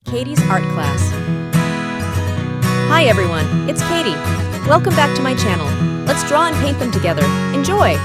Katie's art class. Hi everyone, it's Katie. Welcome back to my channel. Let's draw and paint them together. Enjoy!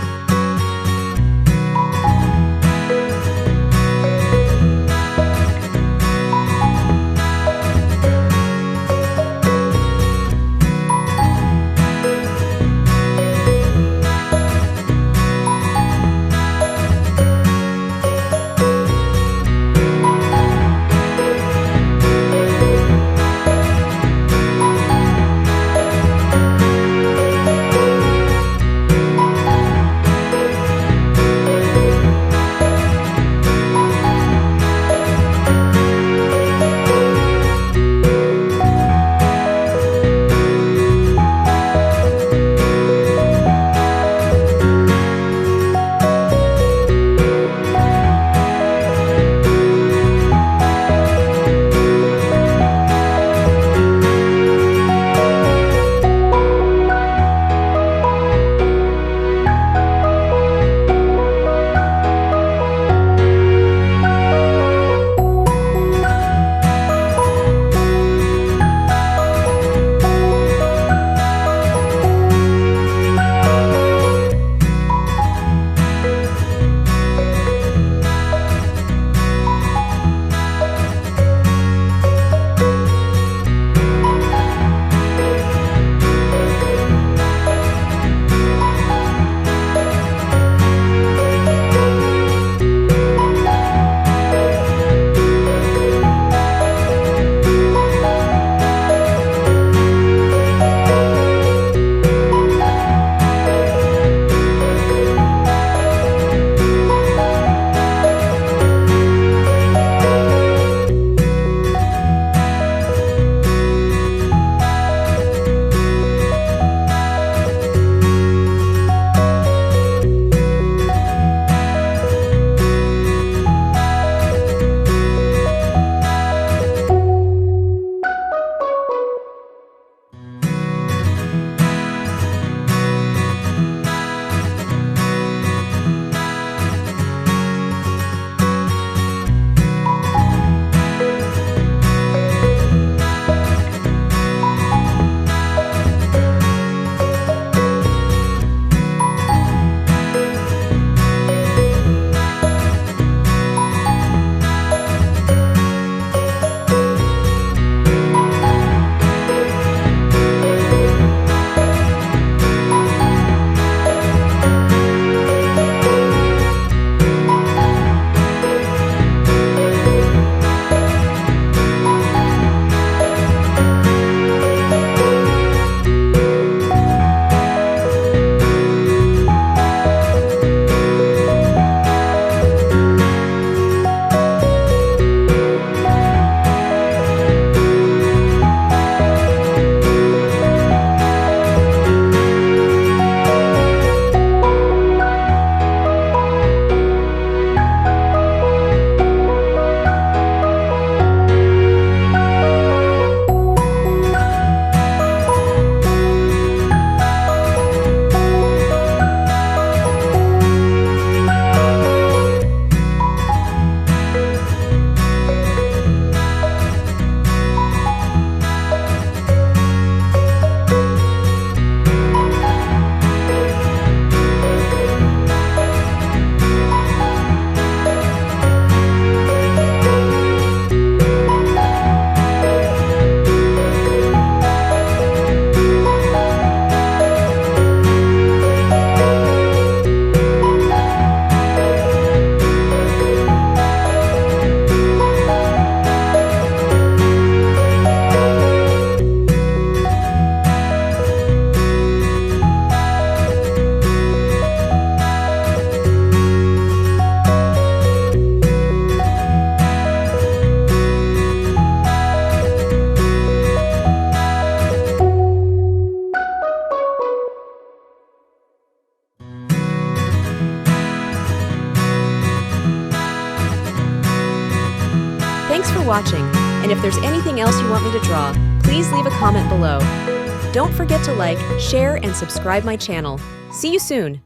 Thanks for watching, and if there's anything else you want me to draw, please leave a comment below. Don't forget to like, share, and subscribe my channel. See you soon!